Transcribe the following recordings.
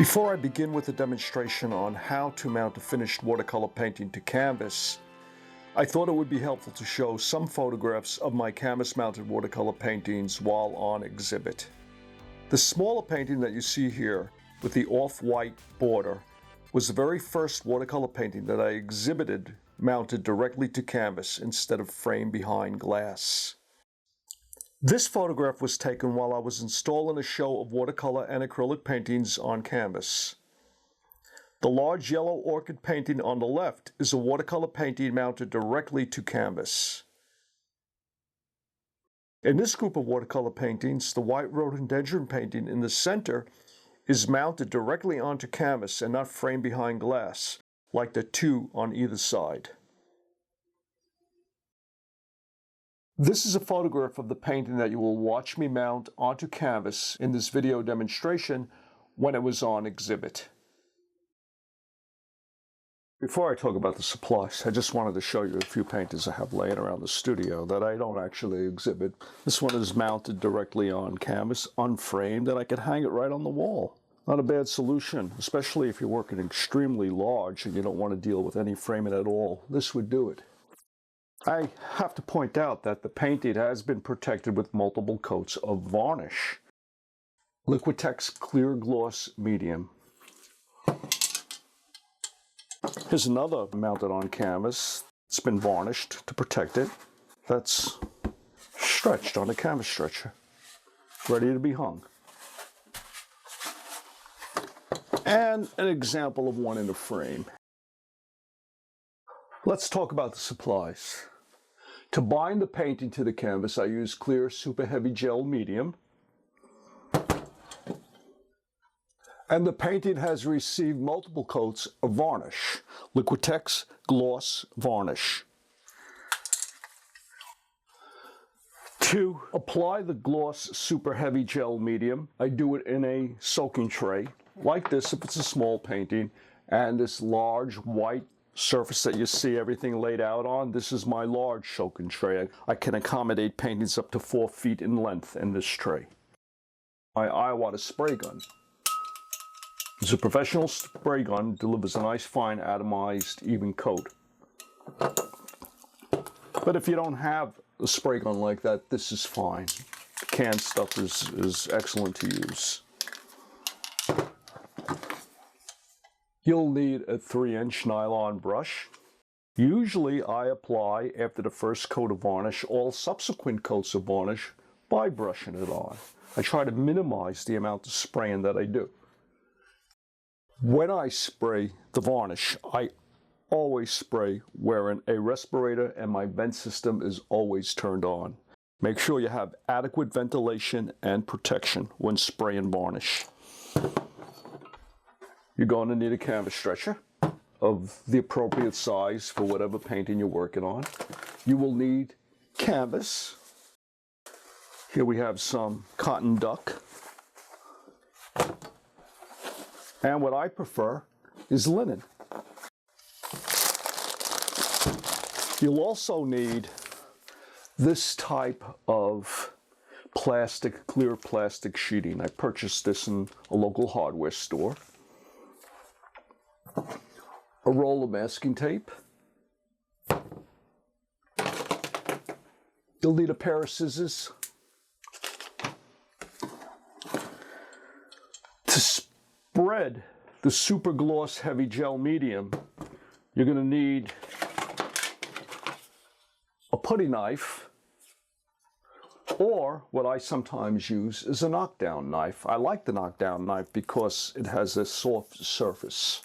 Before I begin with a demonstration on how to mount a finished watercolor painting to canvas, I thought it would be helpful to show some photographs of my canvas-mounted watercolor paintings while on exhibit. The smaller painting that you see here with the off-white border was the very first watercolor painting that I exhibited mounted directly to canvas instead of framed behind glass. This photograph was taken while I was installing a show of watercolor and acrylic paintings on canvas. The large yellow orchid painting on the left is a watercolor painting mounted directly to canvas. In this group of watercolor paintings, the white rhododendron painting in the center is mounted directly onto canvas and not framed behind glass, like the two on either side. This is a photograph of the painting that you will watch me mount onto canvas in this video demonstration when it was on exhibit. Before I talk about the supplies, I just wanted to show you a few paintings I have laying around the studio that I don't actually exhibit. This one is mounted directly on canvas, unframed, and I can hang it right on the wall. Not a bad solution, especially if you're working extremely large and you don't want to deal with any framing at all. This would do it. I have to point out that the painting has been protected with multiple coats of varnish. Liquitex Clear Gloss Medium. Here's another mounted on canvas. It's been varnished to protect it. That's stretched on a canvas stretcher, ready to be hung. And an example of one in a frame. Let's talk about the supplies. To bind the painting to the canvas, I use clear super heavy gel medium. And the painting has received multiple coats of varnish, Liquitex Gloss Varnish. To apply the gloss super heavy gel medium, I do it in a soaking tray, like this if it's a small painting, and this large white surface that you see everything laid out on, this is my large soaking tray. I can accommodate paintings up to 4 feet in length in this tray. My Iowa spray gun. It's a professional spray gun, delivers a nice fine atomized even coat. But if you don't have a spray gun like that, this is fine. Canned stuff is excellent to use. You'll need a 3-inch nylon brush. Usually I apply, after the first coat of varnish, all subsequent coats of varnish by brushing it on. I try to minimize the amount of spraying that I do. When I spray the varnish, I always spray wearing a respirator and my vent system is always turned on. Make sure you have adequate ventilation and protection when spraying varnish. You're going to need a canvas stretcher of the appropriate size for whatever painting you're working on. You will need canvas. Here we have some cotton duck. And what I prefer is linen. You'll also need this type of plastic, clear plastic sheeting. I purchased this in a local hardware store. A roll of masking tape. You'll need a pair of scissors. To spread the super gloss heavy gel medium, you're going to need a putty knife, or what I sometimes use is a knockdown knife. I like the knockdown knife because it has a soft surface.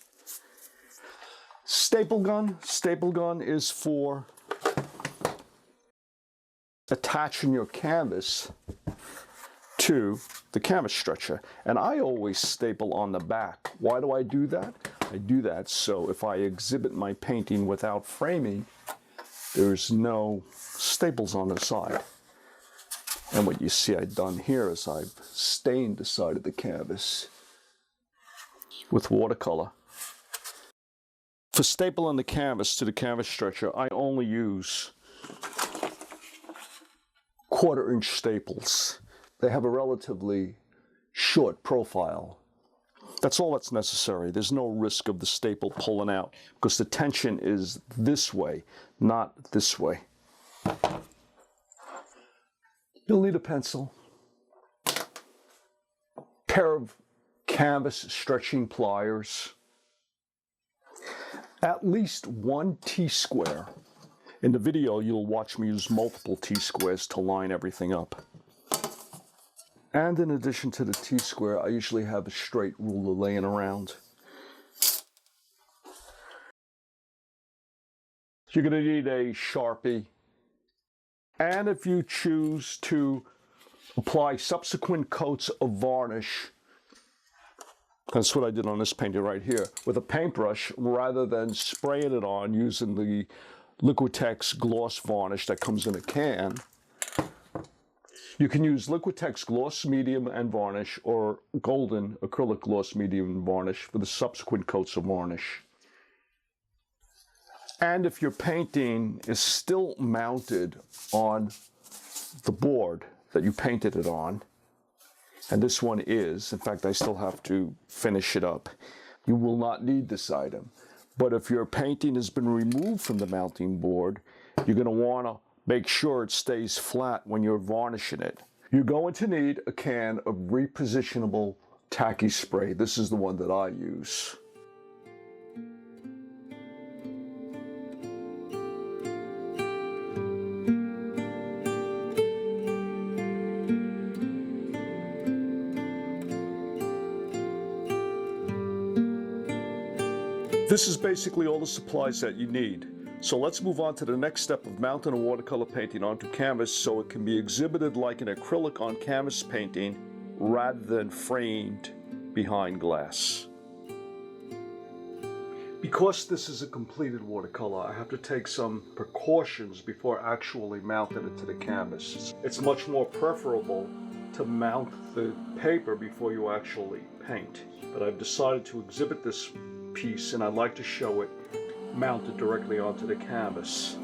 Staple gun. Staple gun is for attaching your canvas to the canvas stretcher. And I always staple on the back. Why do I do that? I do that so if I exhibit my painting without framing, there's no staples on the side. And what you see I've done here is I've stained the side of the canvas with watercolor. For stapling the canvas to the canvas stretcher, I only use 1/4-inch staples. They have a relatively short profile. That's all that's necessary. There's no risk of the staple pulling out because the tension is this way, not this way. You'll need a pencil, pair of canvas stretching pliers, at least one T-square. In the video, you'll watch me use multiple T-squares to line everything up. And in addition to the T-square, I usually have a straight ruler laying around. You're going to need a Sharpie. And if you choose to apply subsequent coats of varnish, that's what I did on this painting right here, with a paintbrush, rather than spraying it on using the Liquitex gloss varnish that comes in a can, you can use Liquitex gloss medium and varnish or golden acrylic gloss medium and varnish for the subsequent coats of varnish. And if your painting is still mounted on the board that you painted it on, and this one is, in fact, I still have to finish it up, you will not need this item. But if your painting has been removed from the mounting board, you're going to want to make sure it stays flat when you're varnishing it. You're going to need a can of repositionable tacky spray. This is the one that I use. This is basically all the supplies that you need. So let's move on to the next step of mounting a watercolor painting onto canvas so it can be exhibited like an acrylic on canvas painting rather than framed behind glass. Because this is a completed watercolor, I have to take some precautions before actually mounting it to the canvas. It's much more preferable to mount the paper before you actually paint. But I've decided to exhibit this piece and I'd like to show it mounted directly onto the canvas.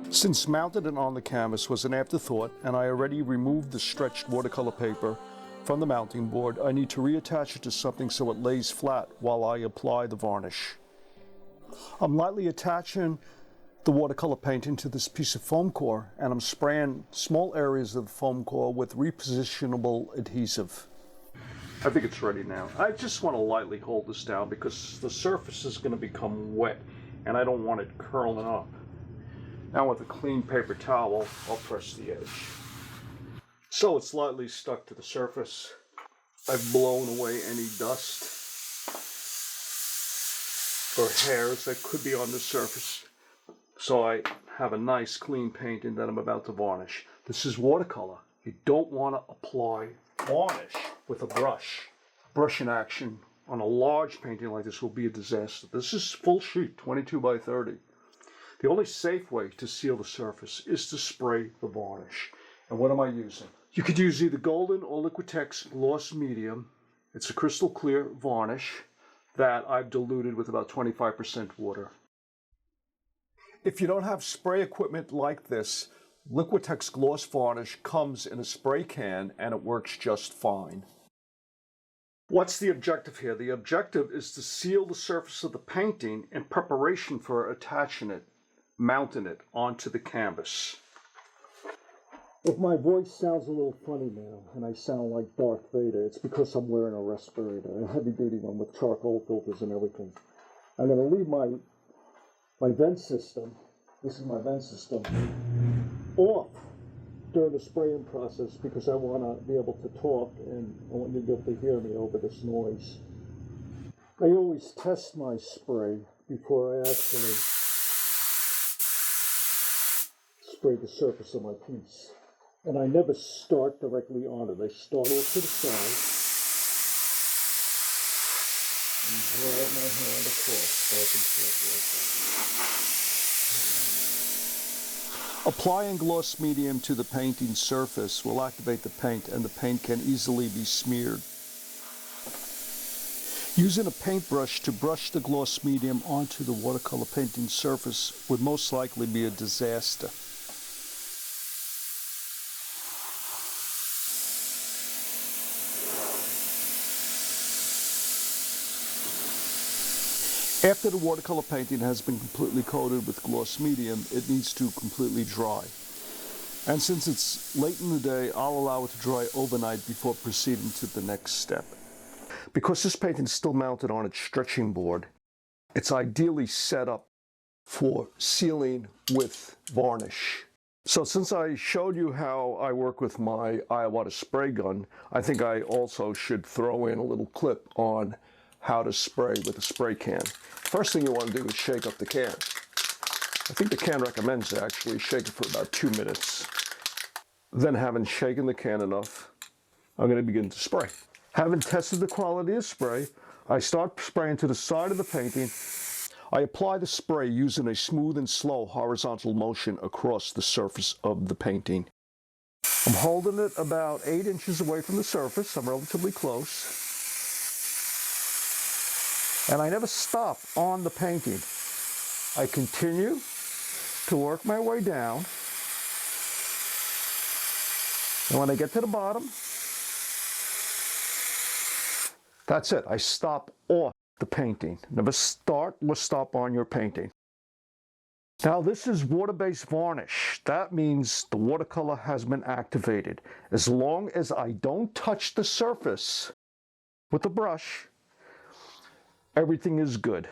Since mounting it on the canvas was an afterthought and I already removed the stretched watercolor paper from the mounting board, I need to reattach it to something so it lays flat while I apply the varnish. I'm lightly attaching the watercolor painting to this piece of foam core and I'm spraying small areas of the foam core with repositionable adhesive. I think it's ready now. I just want to lightly hold this down because the surface is going to become wet and I don't want it curling up. Now with a clean paper towel, I'll press the edge. So it's lightly stuck to the surface. I've blown away any dust or hairs that could be on the surface. So I have a nice clean painting that I'm about to varnish. This is watercolor. You don't want to apply varnish with a brush. Brushing action on a large painting like this will be a disaster. This is full sheet, 22 by 30. The only safe way to seal the surface is to spray the varnish. And what am I using? You could use either golden or Liquitex gloss medium. It's a crystal clear varnish that I've diluted with about 25% water. If you don't have spray equipment like this, Liquitex gloss varnish comes in a spray can and it works just fine. What's the objective here? The objective is to seal the surface of the painting in preparation for attaching it, mounting it onto the canvas. If my voice sounds a little funny now and I sound like Darth Vader, it's because I'm wearing a respirator, a heavy-duty one with charcoal filters and everything. I'm going to leave my vent system, this is my vent system, off during the spraying process because I want to be able to talk and I want you to be able to hear me over this noise. I always test my spray before I actually spray the surface of my piece. And I never start directly on it. I start off to the side and drag my hand across back and forth like that. Applying gloss medium to the painting surface will activate the paint and the paint can easily be smeared. Using a paintbrush to brush the gloss medium onto the watercolor painting surface would most likely be a disaster. After the watercolor painting has been completely coated with gloss medium, it needs to completely dry. And since it's late in the day, I'll allow it to dry overnight before proceeding to the next step. Because this painting is still mounted on its stretching board, it's ideally set up for sealing with varnish. So since I showed you how I work with my Iowata spray gun, I think I also should throw in a little clip on how to spray with a spray can. First thing you want to do is shake up the can. I think the can recommends actually shake it for about 2 minutes. Then, having shaken the can enough, I'm going to begin to spray. Having tested the quality of spray, I start spraying to the side of the painting. I apply the spray using a smooth and slow horizontal motion across the surface of the painting. I'm holding it about 8 inches away from the surface. I'm relatively close. And I never stop on the painting. I continue to work my way down. And when I get to the bottom, that's it. I stop off the painting. Never start or stop on your painting. Now this is water-based varnish. That means the watercolor has been activated. As long as I don't touch the surface with the brush, everything is good.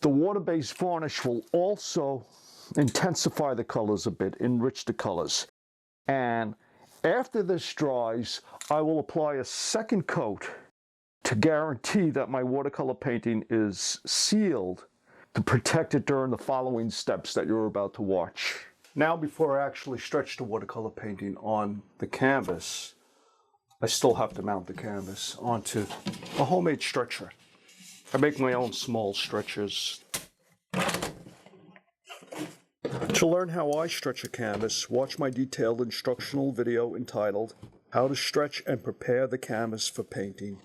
The water-based varnish will also intensify the colors a bit, enrich the colors. And after this dries, I will apply a second coat to guarantee that my watercolor painting is sealed to protect it during the following steps that you're about to watch. Now, before I actually stretch the watercolor painting on the canvas, I still have to mount the canvas onto a homemade stretcher. I make my own small stretchers. To learn how I stretch a canvas, watch my detailed instructional video entitled How to Stretch and Prepare the Canvas for Painting.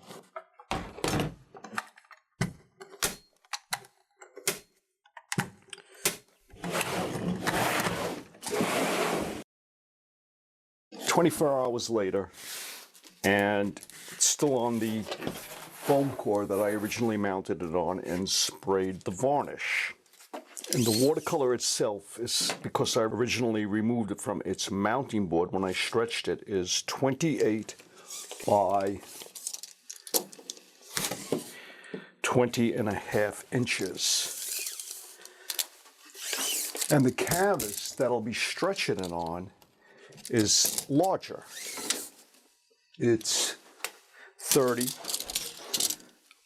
"24 hours later, and it's still on the foam core that I originally mounted it on and sprayed the varnish. And the watercolor itself is, because I originally removed it from its mounting board when I stretched it, is 28 by 20.5 inches. And the canvas that I'll be stretching it on is larger. It's 30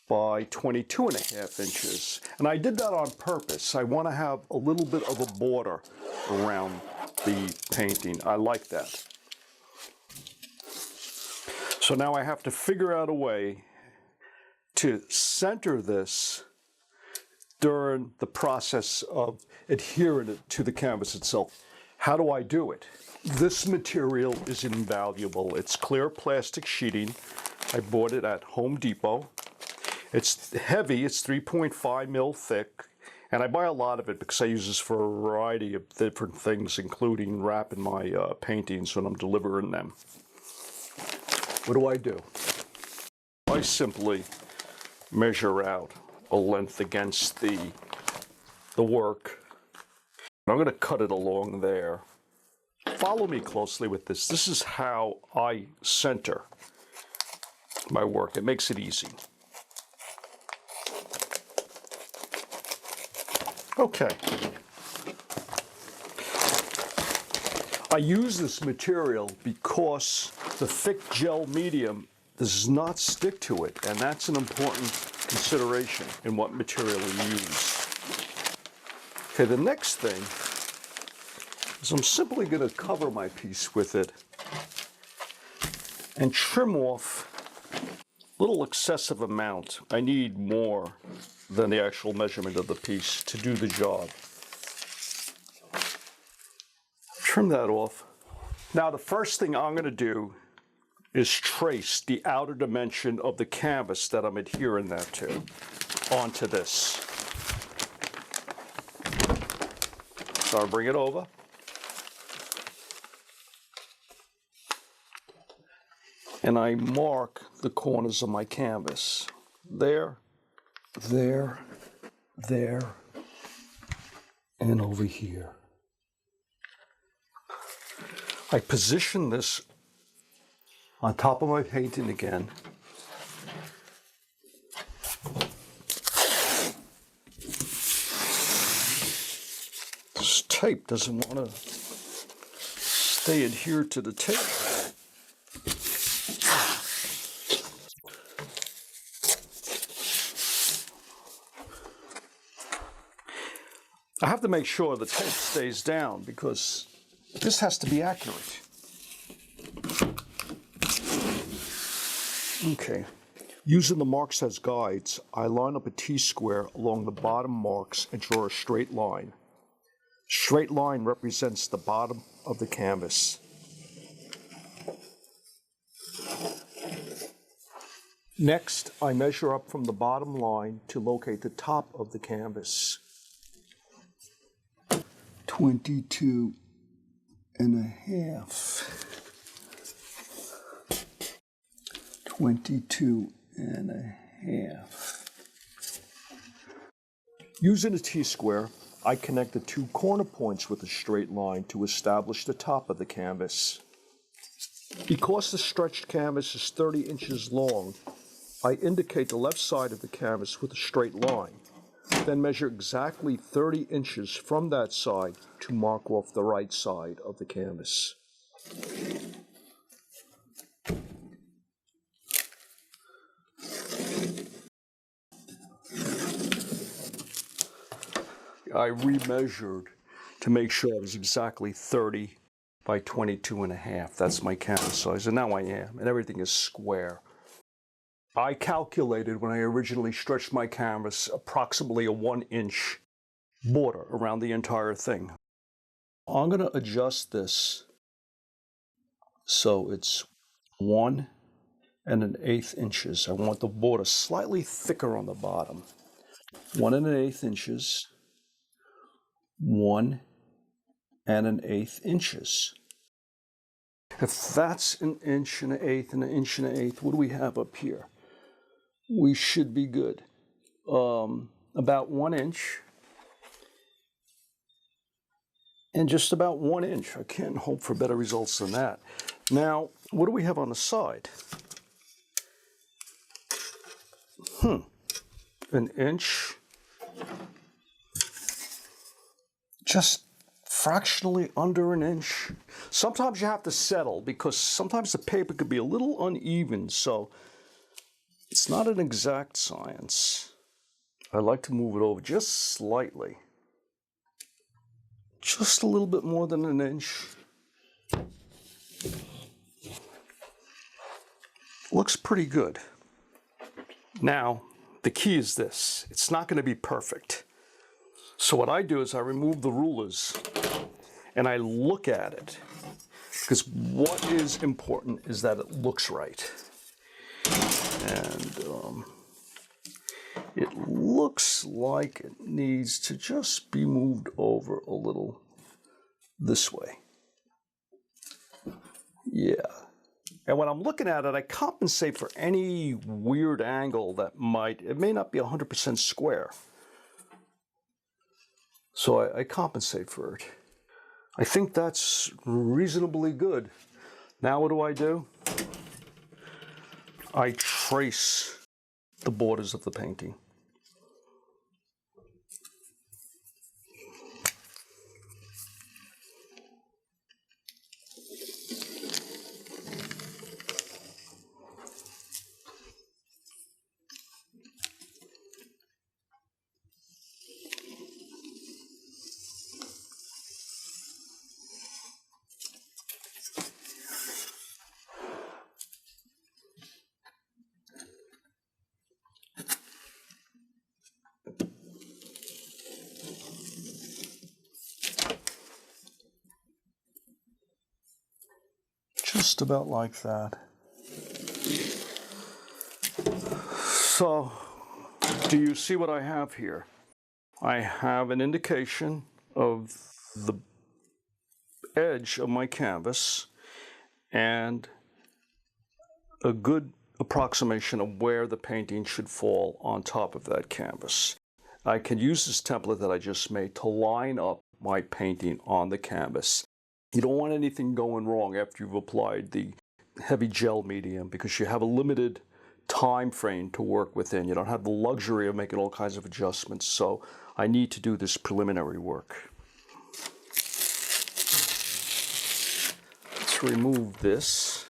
by 22.5 inches. And I did that on purpose. I want to have a little bit of a border around the painting. I like that. So now I have to figure out a way to center this during the process of adhering it to the canvas itself. How do I do it? This material is invaluable. It's clear plastic sheeting. I bought it at Home Depot. It's heavy, it's 3.5 mil thick, and I buy a lot of it because I use this for a variety of different things, including wrapping my paintings when I'm delivering them. What do? I simply measure out a length against the work. I'm going to cut it along there. Follow me closely with this. This is how I center my work. It makes it easy. Okay. I use this material because the thick gel medium does not stick to it, and that's an important consideration in what material you use. Okay, the next thing is I'm simply going to cover my piece with it and trim off a little excessive amount. I need more than the actual measurement of the piece to do the job. Trim that off. Now the first thing I'm going to do is trace the outer dimension of the canvas that I'm adhering that to onto this. So I'll bring it over. And I mark the corners of my canvas. There, there, and over here. I position this on top of my painting again. This tape doesn't want to stay adhered to the tape. I have to make sure the tape stays down because this has to be accurate. Okay, using the marks as guides, I line up a T-square along the bottom marks and draw a straight line. Straight line represents the bottom of the canvas. Next, I measure up from the bottom line to locate the top of the canvas. 22 and a half. 22 and a half. Using a T-square, I connect the two corner points with a straight line to establish the top of the canvas. Because the stretched canvas is 30 inches long, I indicate the left side of the canvas with a straight line, then measure exactly 30 inches from that side to mark off the right side of the canvas. I remeasured to make sure it was exactly 30 by 22 and a half. That's my canvas size, and now I am, and everything is square. I calculated when I originally stretched my canvas approximately a 1-inch border around the entire thing. I'm going to adjust this so it's 1 1/8 inches. I want the border slightly thicker on the bottom. 1 1/8 inches. 1 1/8 inches. If that's 1 1/8 and 1 1/8, what do we have up here? We should be good. About 1 inch. And just about 1 inch. I can't hope for better results than that. Now, what do we have on the side? 1 inch. Just fractionally under 1 inch. Sometimes you have to settle because sometimes the paper could be a little uneven, so it's not an exact science. I like to move it over just slightly. Just a little bit more than 1 inch. Looks pretty good. Now, the key is this. It's not going to be perfect. So what I do is I remove the rulers and I look at it, because what is important is that it looks right. And it looks like it needs to just be moved over a little this way. Yeah. And when I'm looking at it, I compensate for any weird angle that it may not be 100% square. So I compensate for it. I think that's reasonably good. Now what do? I trace the borders of the painting. Just about like that. So, do you see what I have here? I have an indication of the edge of my canvas and a good approximation of where the painting should fall on top of that canvas. I can use this template that I just made to line up my painting on the canvas. You don't want anything going wrong after you've applied the heavy gel medium, because you have a limited time frame to work within. You don't have the luxury of making all kinds of adjustments, so I need to do this preliminary work. Let's remove this.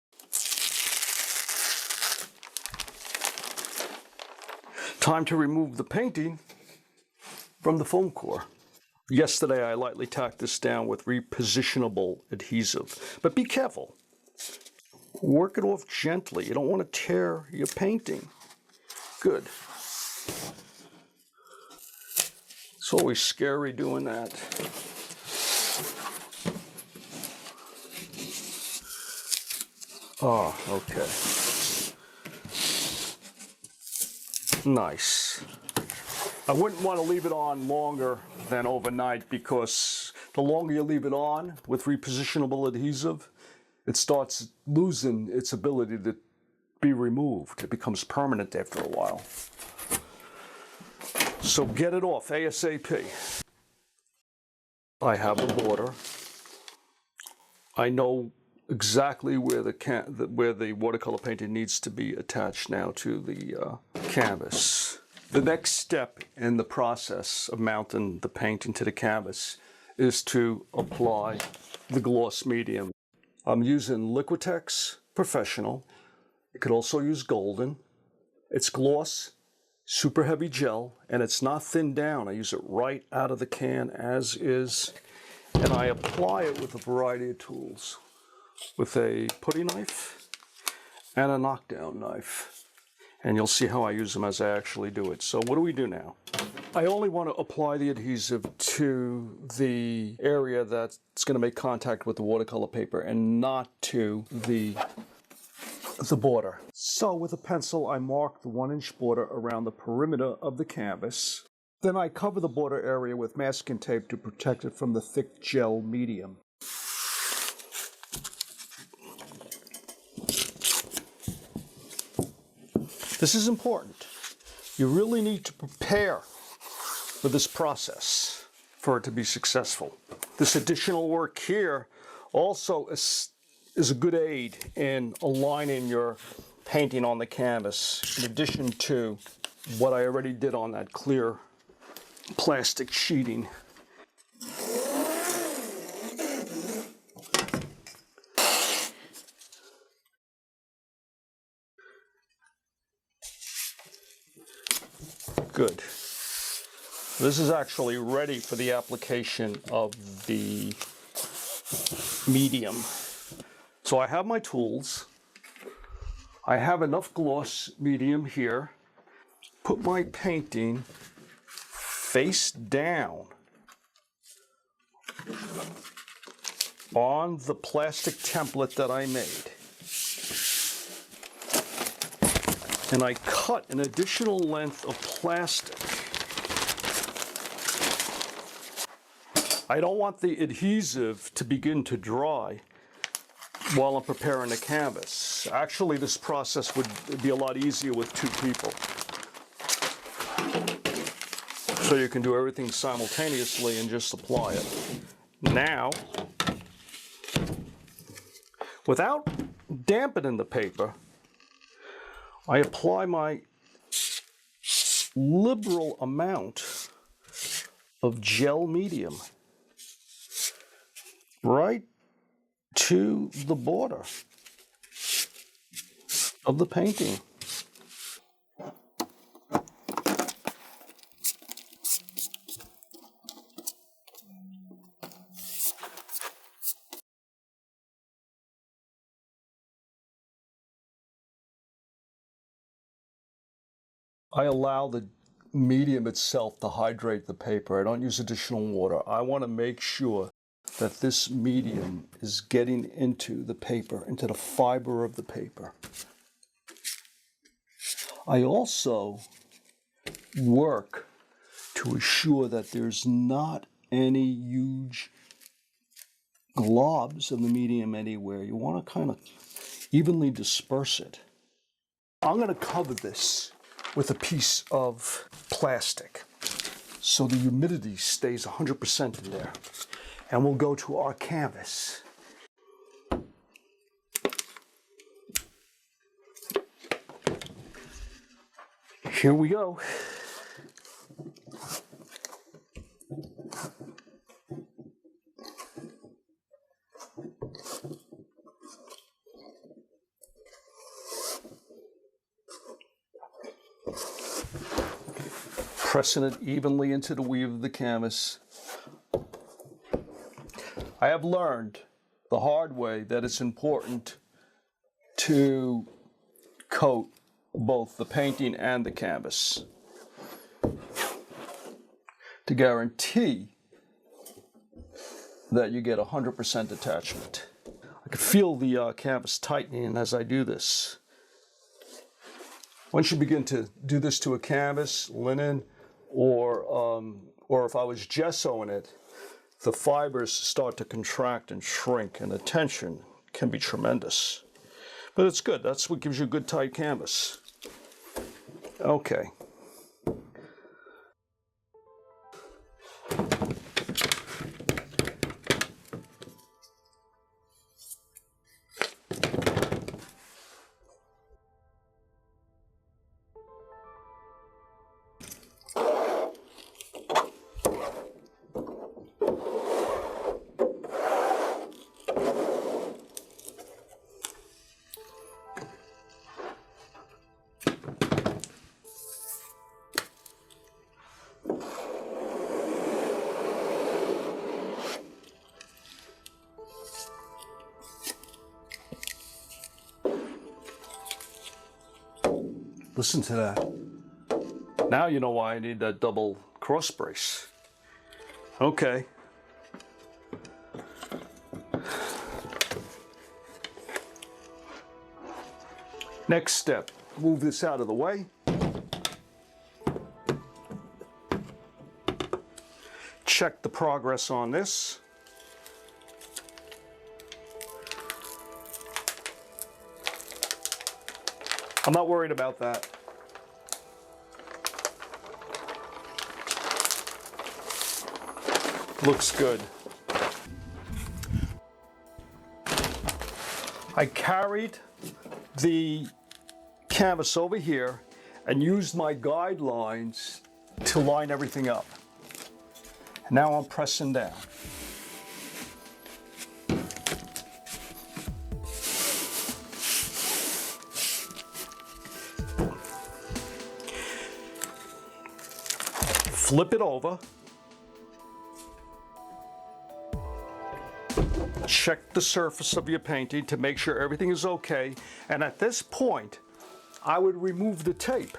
Time to remove the painting from the foam core. Yesterday I lightly tacked this down with repositionable adhesive, but be careful. Work it off gently. You don't want to tear your painting. Good. It's always scary doing that. Oh, okay. Nice. I wouldn't want to leave it on longer than overnight, because the longer you leave it on with repositionable adhesive, it starts losing its ability to be removed. It becomes permanent after a while. So get it off ASAP. I have the border. I know exactly where the watercolor painting needs to be attached now to the canvas. The next step in the process of mounting the painting to the canvas is to apply the gloss medium. I'm using Liquitex Professional. You could also use Golden. It's gloss, super heavy gel, and it's not thinned down. I use it right out of the can as is, and I apply it with a variety of tools, with a putty knife and a knockdown knife. And you'll see how I use them as I actually do it. So what do we do now? I only want to apply the adhesive to the area that's going to make contact with the watercolor paper, and not to the border. So with a pencil, I mark the 1-inch border around the perimeter of the canvas. Then I cover the border area with masking tape to protect it from the thick gel medium. This is important. You really need to prepare for this process for it to be successful. This additional work here also is a good aid in aligning your painting on the canvas, in addition to what I already did on that clear plastic sheeting. Good. This is actually ready for the application of the medium. So I have my tools. I have enough gloss medium here. Put my painting face down on the plastic template that I made. And I cut an additional length of plastic. I don't want the adhesive to begin to dry while I'm preparing the canvas. Actually, this process would be a lot easier with 2 people. So you can do everything simultaneously and just apply it. Now, without dampening the paper, I apply my liberal amount of gel medium right to the border of the painting. I allow the medium itself to hydrate the paper. I don't use additional water. I want to make sure that this medium is getting into the paper, into the fiber of the paper. I also work to assure that there's not any huge globs of the medium anywhere. You want to kind of evenly disperse it. I'm going to cover this with a piece of plastic. so the humidity stays 100% in there. And we'll go to our canvas. Here we go. Pressing it evenly into the weave of the canvas. I have learned the hard way that it's important to coat both the painting and the canvas to guarantee that you get 100% attachment. I can feel the canvas tightening as I do this. Once you begin to do this to a canvas, linen, or if I was gessoing it, the fibers start to contract and shrink, and the tension can be tremendous. But it's good. That's what gives you a good tight canvas. Okay. Listen to that. Now you know why I need that double cross brace. Okay. Next step, move this out of the way. Check the progress on this. I'm not worried about that. Looks good. I carried the canvas over here and used my guidelines to line everything up. Now I'm pressing down. Flip it over. Check the surface of your painting to make sure everything is okay. And at this point, I would remove the tape.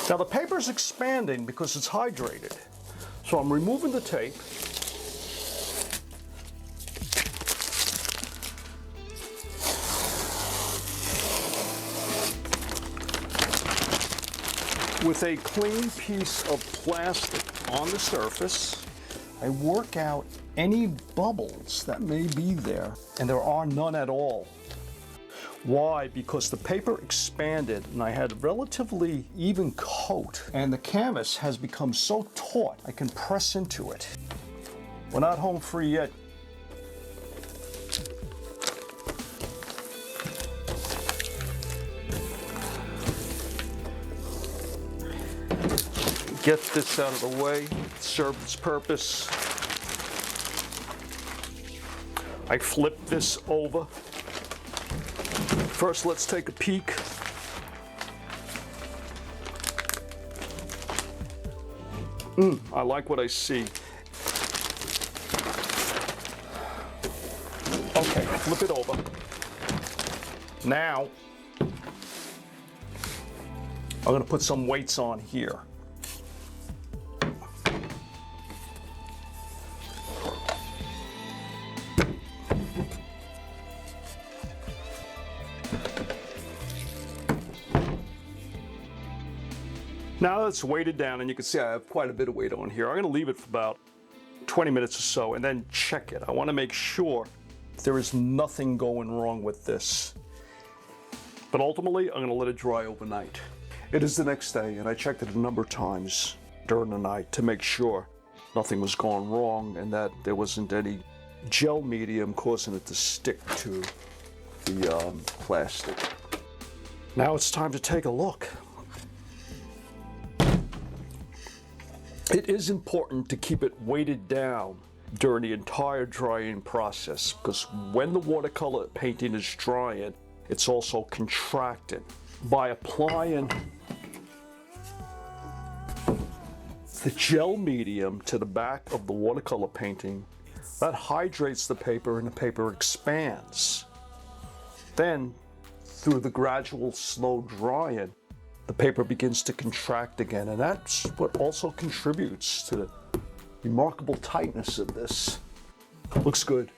Now the paper is expanding because it's hydrated. So I'm removing the tape. With a clean piece of plastic on the surface, I work out any bubbles that may be there, and there are none at all. Why? Because the paper expanded and I had a relatively even coat, and the canvas has become so taut I can press into it. We're not home free yet. Get this out of the way, serve its purpose. I flip this over. First, let's take a peek. I like what I see. Okay, flip it over. Now, I'm going to put some weights on here. Now that's weighted down, and you can see I have quite a bit of weight on here. I'm going to leave it for about 20 minutes or so and then check it. I want to make sure there is nothing going wrong with this. But ultimately, I'm going to let it dry overnight. It is the next day, and I checked it a number of times during the night to make sure nothing was going wrong and that there wasn't any gel medium causing it to stick to the plastic. Now it's time to take a look. It is important to keep it weighted down during the entire drying process, because when the watercolor painting is drying, it's also contracting. By applying the gel medium to the back of the watercolor painting, that hydrates the paper and the paper expands. Then, through the gradual slow drying, the paper begins to contract again, and that's what also contributes to the remarkable tightness of this. Looks good.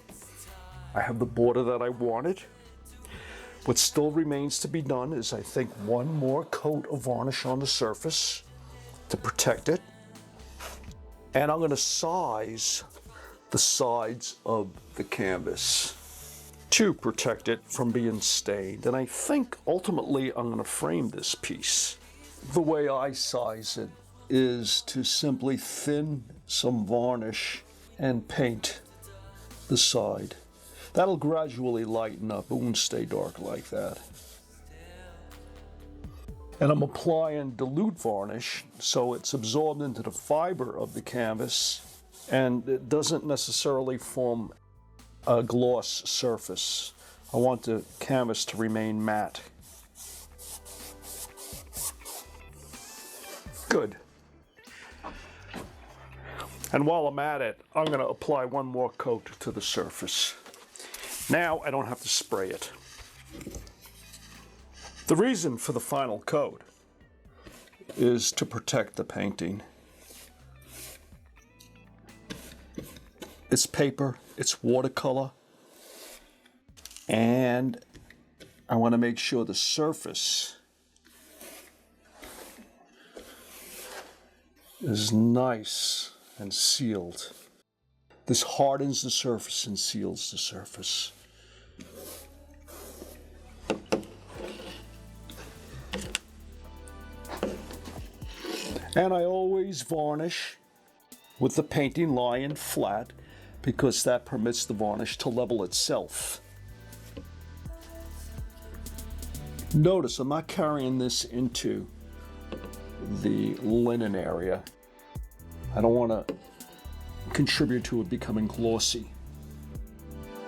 I have the border that I wanted. What still remains to be done is, I think, one more coat of varnish on the surface to protect it. And I'm going to size the sides of the canvas to protect it from being stained. And I think ultimately I'm going to frame this piece. The way I size it is to simply thin some varnish and paint the side. That'll gradually lighten up. It won't stay dark like that. And I'm applying dilute varnish so it's absorbed into the fiber of the canvas and it doesn't necessarily form a gloss surface. I want the canvas to remain matte. Good. And while I'm at it, I'm going to apply one more coat to the surface. Now I don't have to spray it. The reason for the final coat is to protect the painting. It's paper, it's watercolor, and I want to make sure the surface is nice and sealed. This hardens the surface and seals the surface. And I always varnish with the painting lying flat because that permits the varnish to level itself. Notice I'm not carrying this into the linen area. I don't want to contribute to it becoming glossy.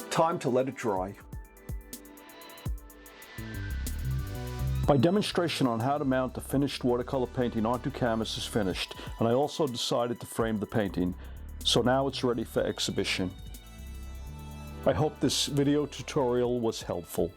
Time to let it dry. My demonstration on how to mount the finished watercolor painting onto canvas is finished, and I also decided to frame the painting, so now it's ready for exhibition. I hope this video tutorial was helpful.